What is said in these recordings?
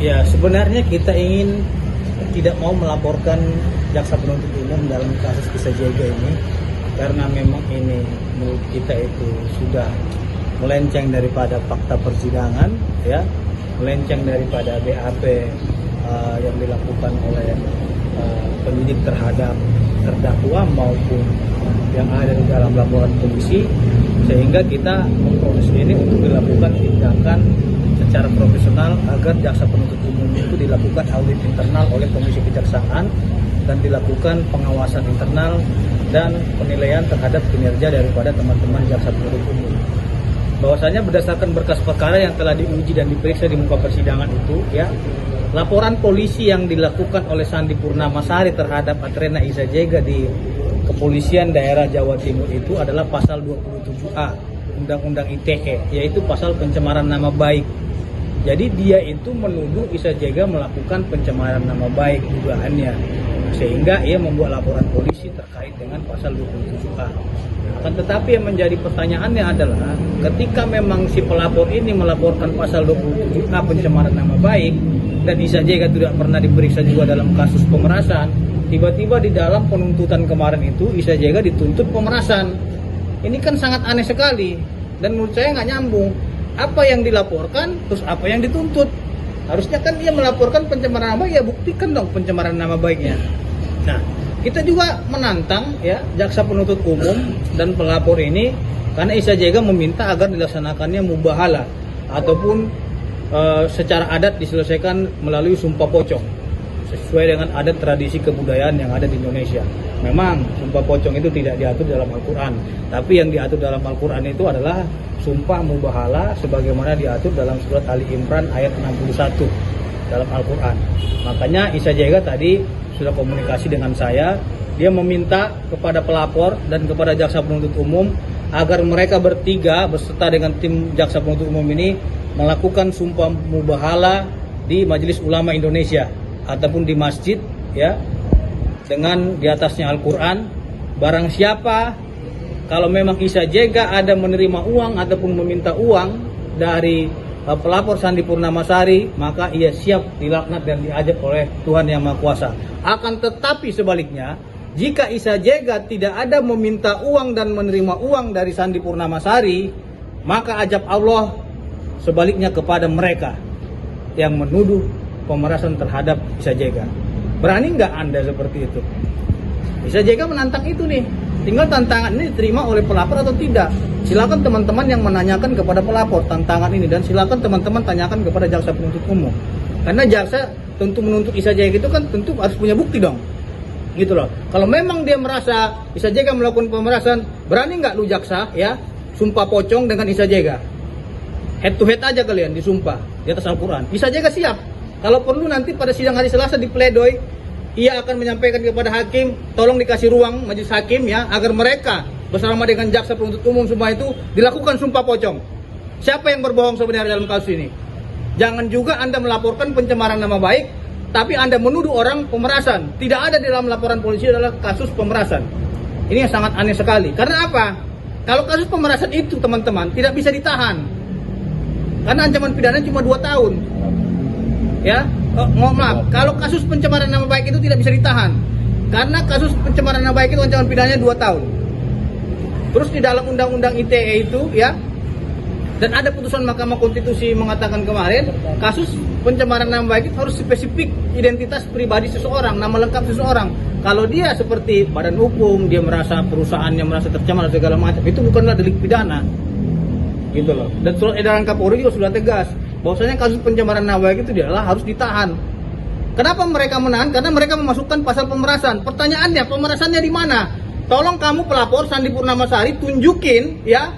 Ya, sebenarnya kita tidak mau melaporkan jaksa penuntut umum dalam kasus Isa Jega ini karena memang ini menurut kita itu sudah melenceng daripada fakta persidangan, ya, melenceng daripada BAP yang dilakukan oleh penyidik terhadap terdakwa maupun yang ada di dalam laporan polisi, sehingga kita memproses ini untuk dilakukan tindakan secara profesional agar jaksa penuntut umum itu dilakukan audit internal oleh Komisi Kejaksaan dan dilakukan pengawasan internal dan penilaian terhadap kinerja daripada teman-teman jaksa penuntut umum. Bahwasanya berdasarkan berkas perkara yang telah diuji dan diperiksa di muka persidangan itu, ya, laporan polisi yang dilakukan oleh Sandi Purnamasari terhadap Atrena Isa Jega di Kepolisian Daerah Jawa Timur itu adalah pasal 27A Undang-Undang ITE, yaitu pasal pencemaran nama baik. Jadi dia itu menuduh Isa Jega melakukan pencemaran nama baik dugaannya, sehingga ia membuat laporan polisi terkait dengan pasal 27A. Akan tetapi yang menjadi pertanyaannya adalah ketika memang si pelapor ini melaporkan pasal 27A pencemaran nama baik dan Isa Jega tidak pernah diperiksa juga dalam kasus pemerasan, tiba-tiba di dalam penuntutan kemarin itu Isa Jega dituntut pemerasan. Ini kan sangat aneh sekali dan menurut saya nggak nyambung. Apa yang dilaporkan, terus apa yang dituntut? Harusnya kan dia melaporkan pencemaran nama baik, ya buktikan dong pencemaran nama baiknya. Nah, kita juga menantang, ya, jaksa penuntut umum dan pelapor ini karena Isa Jega meminta agar dilaksanakannya mubahalah ataupun secara adat diselesaikan melalui sumpah pocong sesuai dengan adat tradisi kebudayaan yang ada di Indonesia. Memang sumpah pocong itu tidak diatur dalam Al-Quran, tapi yang diatur dalam Al-Quran itu adalah sumpah mubahala sebagaimana diatur dalam surat Ali Imran ayat 61 dalam Al-Quran. Makanya Isa Jega tadi sudah komunikasi dengan saya, dia meminta kepada pelapor dan kepada jaksa penuntut umum agar mereka bertiga beserta dengan tim jaksa penuntut umum ini melakukan sumpah mubahala di Majelis Ulama Indonesia ataupun di masjid, ya, dengan di atasnya Al-Quran. Barang siapa kalau memang Isa Jega ada menerima uang ataupun meminta uang dari pelapor Sandi Purnamasari, maka ia siap dilaknat dan diajab oleh Tuhan Yang Maha Kuasa. Akan tetapi sebaliknya, jika Isa Jega tidak ada meminta uang dan menerima uang dari Sandi Purnamasari, maka ajab Allah sebaliknya kepada mereka yang menuduh pemerasan terhadap Isa Jega. Berani nggak Anda seperti itu? Isa Jega menantang itu nih. Tinggal tantangan ini diterima oleh pelapor atau tidak. Silakan teman-teman yang menanyakan kepada pelapor tantangan ini, dan silakan teman-teman tanyakan kepada jaksa penuntut umum. Karena jaksa tentu menuntut Isa Jega itu kan tentu harus punya bukti dong. Gitu loh. Kalau memang dia merasa Isa Jega melakukan pemerasan, berani nggak lu jaksa, ya, sumpah pocong dengan Isa Jega? Head to head aja kalian disumpah di atas Al-Quran. Isa Jega siap. Kalau perlu nanti pada sidang hari Selasa di pledoi, ia akan menyampaikan kepada hakim, tolong dikasih ruang majelis hakim, ya, agar mereka bersama dengan jaksa penuntut umum semua itu dilakukan sumpah pocong. Siapa yang berbohong sebenarnya dalam kasus ini? Jangan juga Anda melaporkan pencemaran nama baik, tapi Anda menuduh orang pemerasan. Tidak ada di dalam laporan polisi adalah kasus pemerasan. Ini yang sangat aneh sekali. Karena apa? Kalau kasus pemerasan itu, teman-teman, tidak bisa ditahan. Karena ancaman pidana cuma 2 tahun. Ya, mohon maaf, kalau kasus pencemaran nama baik itu tidak bisa ditahan. Karena kasus pencemaran nama baik itu ancaman pidananya 2 tahun. Terus di dalam undang-undang ITE itu, ya, dan ada putusan Mahkamah Konstitusi mengatakan kemarin, kasus pencemaran nama baik itu harus spesifik identitas pribadi seseorang, nama lengkap seseorang. Kalau dia seperti badan hukum, dia merasa perusahaannya merasa tercemar segala macam, itu bukanlah delik pidana. Gitu loh. Dan surat edaran Kapolri juga sudah tegas bahwasanya kasus pencemaran nama baik itu adalah harus ditahan. Kenapa mereka menahan? Karena mereka memasukkan pasal pemerasan. Pertanyaannya, pemerasannya di mana? Tolong kamu pelapor Sandi Purnamasari tunjukin, ya,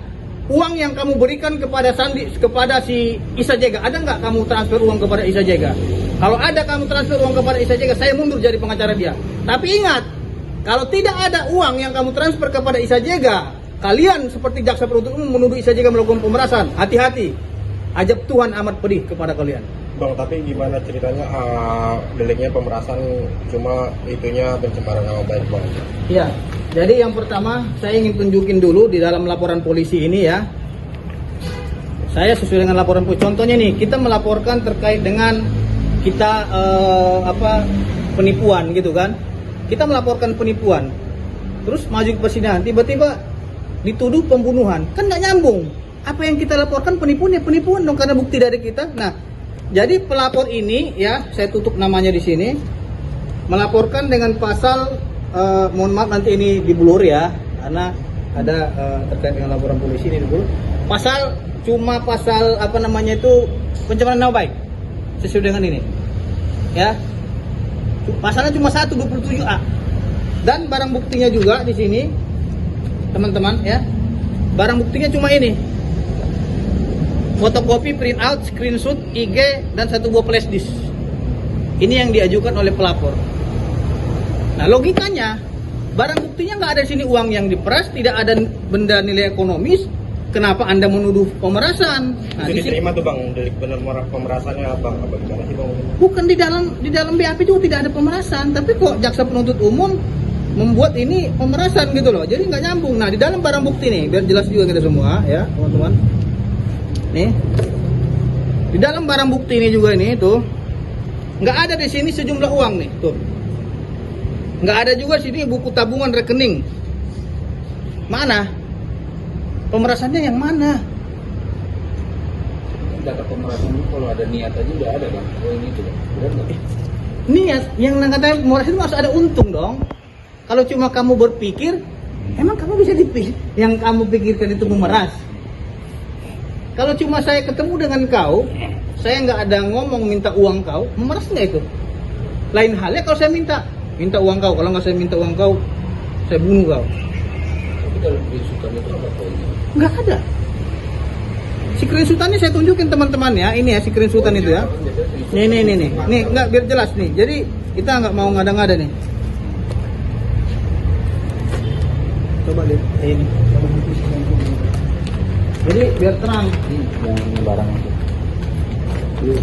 uang yang kamu berikan kepada si Isa Jega. Ada nggak kamu transfer uang kepada Isa Jega? Kalau ada kamu transfer uang kepada Isa Jega, saya mundur jadi pengacara dia. Tapi ingat, kalau tidak ada uang yang kamu transfer kepada Isa Jega, kalian seperti jaksa penuntut umum menuduh Isa Jega melakukan pemerasan. Hati-hati. Ajab Tuhan amat pedih kepada kalian. Bang, tapi gimana ceritanya deliknya pemerasan cuma itunya pencemaran nama baik, Bang? Iya. Jadi yang pertama saya ingin tunjukin dulu di dalam laporan polisi ini, ya. Saya sesuai dengan laporan polisi. Contohnya nih, kita melaporkan terkait dengan kita penipuan gitu kan. Kita melaporkan penipuan. Terus maju ke persidangan, tiba-tiba dituduh pembunuhan. Kan nggak nyambung. Apa yang kita laporkan penipuan ya penipuan dong karena bukti dari kita. Nah, jadi pelapor ini ya, saya tutup namanya di sini, melaporkan dengan pasal mohon maaf nanti ini diblur ya, karena ada terkait dengan laporan polisi ini dulu. Pasal pencemaran nama baik sesuai dengan ini. Ya. Pasalnya cuma 127A. Dan barang buktinya juga di sini teman-teman ya. Barang buktinya cuma ini. Fotokopi, print out, screenshot, IG dan 1 buah flash disk. Ini yang diajukan oleh pelapor. Nah, logikanya barang buktinya nggak ada di sini uang yang diperas, tidak ada benda nilai ekonomis. Kenapa Anda menuduh pemerasan? Nah, itu diterima tuh Bang, delik benar pemerasannya Bang, apa gimana sih Bang? Bukan di dalam BAP juga tidak ada pemerasan, tapi kok jaksa penuntut umum membuat ini pemerasan gitu loh. Jadi nggak nyambung. Nah, di dalam barang bukti nih, biar jelas juga kita semua ya, teman-teman. Nih. Di dalam barang bukti ini juga ini tuh nggak ada di sini sejumlah uang nih, tuh. Nggak ada juga sini buku tabungan rekening. Mana? Pemerasannya yang mana? Data pemerasan itu kalau ada niat aja udah ada Bang. Oh ini tuh Bang. Benar nggak? Niat yang katanya pemerasan itu harus ada untung dong. Kalau cuma kamu berpikir, emang kamu bisa dipikir yang kamu pikirkan itu memeras? Kalau cuma saya ketemu dengan kau, saya nggak ada ngomong minta uang kau, memeras nggak itu? Lain halnya kalau saya minta uang kau. Kalau nggak saya minta uang kau, saya bunuh kau. Tapi kalau berisukan itu apa poinnya? Nggak ada. Screenshotannya saya tunjukin teman-teman ya. Ini ya screenshotan itu ya. Nih. Nih nggak biar jelas nih. Jadi kita nggak mau ngada-ngada nih. Coba lihat ini. Jadi biar terang. Yang barang itu.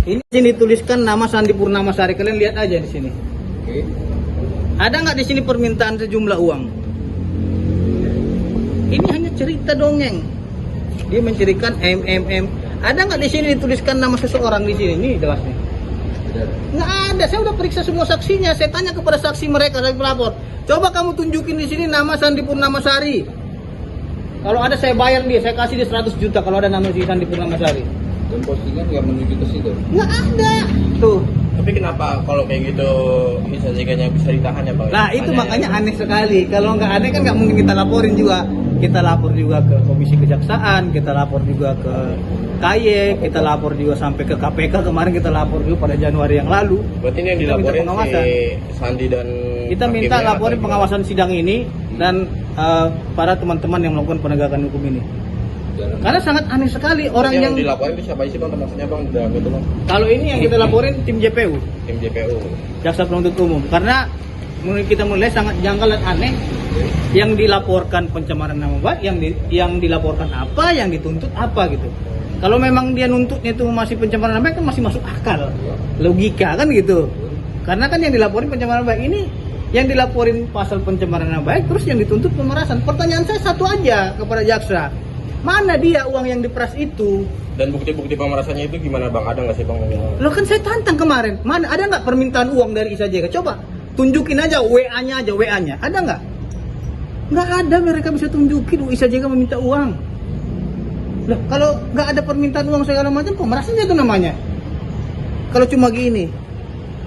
Ini sini tuliskan nama Sandi Purnamasari. Kalian lihat aja di sini. Oke. Ada nggak di sini permintaan sejumlah uang? Ini hanya cerita dongeng. Dia mencirikan MMM. Ada nggak di sini dituliskan nama seseorang di sini? Nih jelas nih. Nggak ada. Saya udah periksa semua saksinya. Saya tanya kepada saksi mereka, saya pelapor. Coba kamu tunjukin di sini nama Sandi Purnamasari. Kalau ada saya bayar dia, saya kasih dia 100 juta kalau ada nama si Sandi Purnamasari. Dan postingan nggak menuju ke situ. Nggak ada. Tuh. Tapi kenapa kalau kayak gitu bisa jaganya bisa ditahan ya Bang? Nah itu makanya aneh sekali. Kalau nggak aneh kan nggak mungkin kita laporin juga. Kita lapor juga ke Komisi Kejaksaan, kita lapor juga ke KY, kita lapor juga sampai ke KPK. Kemarin kita lapor juga pada Januari yang lalu. Berarti ini yang Kita minta dilaporin pengawasan. si Sandi dan Kita minta hakimnya laporin atau pengawasan sidang ini dan para teman-teman yang melakukan penegakan hukum ini. Karena sangat aneh sekali orang Berarti yang dilaporin itu siapa sih Bang, termasuknya Bang dalam itu Bang? kalau ini yang kita laporin tim JPU, Tim JPU. Jaksa Penuntut Umum, karena menurut kita menilai sangat janggal dan aneh. Yang dilaporkan pencemaran nama baik, yang dilaporkan apa, yang dituntut apa gitu. Kalau memang dia nuntutnya itu masih pencemaran nama baik kan masih masuk akal, logika kan gitu. Karena kan yang dilaporin pencemaran nama baik ini, yang dilaporin pasal pencemaran nama baik, terus yang dituntut pemerasan. Pertanyaan saya satu aja kepada jaksa, mana dia uang yang diperas itu? Dan bukti-bukti pemerasannya itu gimana Bang? Ada nggak sih Bang? Lo kan saya tantang kemarin, mana ada nggak permintaan uang dari Isa JK? Coba tunjukin aja WA-nya aja, WA-nya ada nggak? Nggak ada, mereka bisa tunjukin Isa JK meminta uang. Loh, kalau nggak ada permintaan uang segala macam, pemerasannya itu namanya. Kalau cuma gini,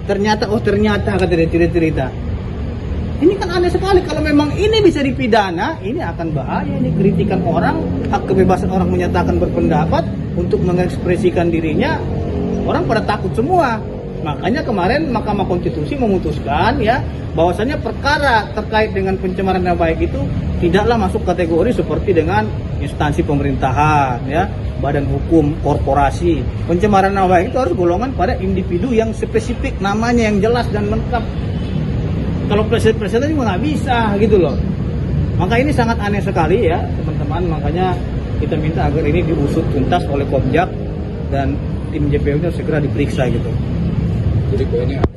ternyata kata dia cerita. Ini kan aneh sekali. Kalau memang ini bisa dipidana, ini akan bahaya. Ini kritikan orang, hak kebebasan orang menyatakan berpendapat untuk mengekspresikan dirinya. Orang pada takut semua. Makanya kemarin Mahkamah Konstitusi memutuskan ya bahwasannya perkara terkait dengan pencemaran nama baik itu tidaklah masuk kategori seperti dengan instansi pemerintahan ya, badan hukum, korporasi. Pencemaran nama baik itu harus golongan pada individu yang spesifik, namanya yang jelas dan lengkap. Kalau presiden juga nggak bisa gitu loh. Maka ini sangat aneh sekali ya teman-teman. Makanya kita minta agar ini diusut tuntas oleh Komjak dan tim JPU nya segera diperiksa gitu. Jadi poinnya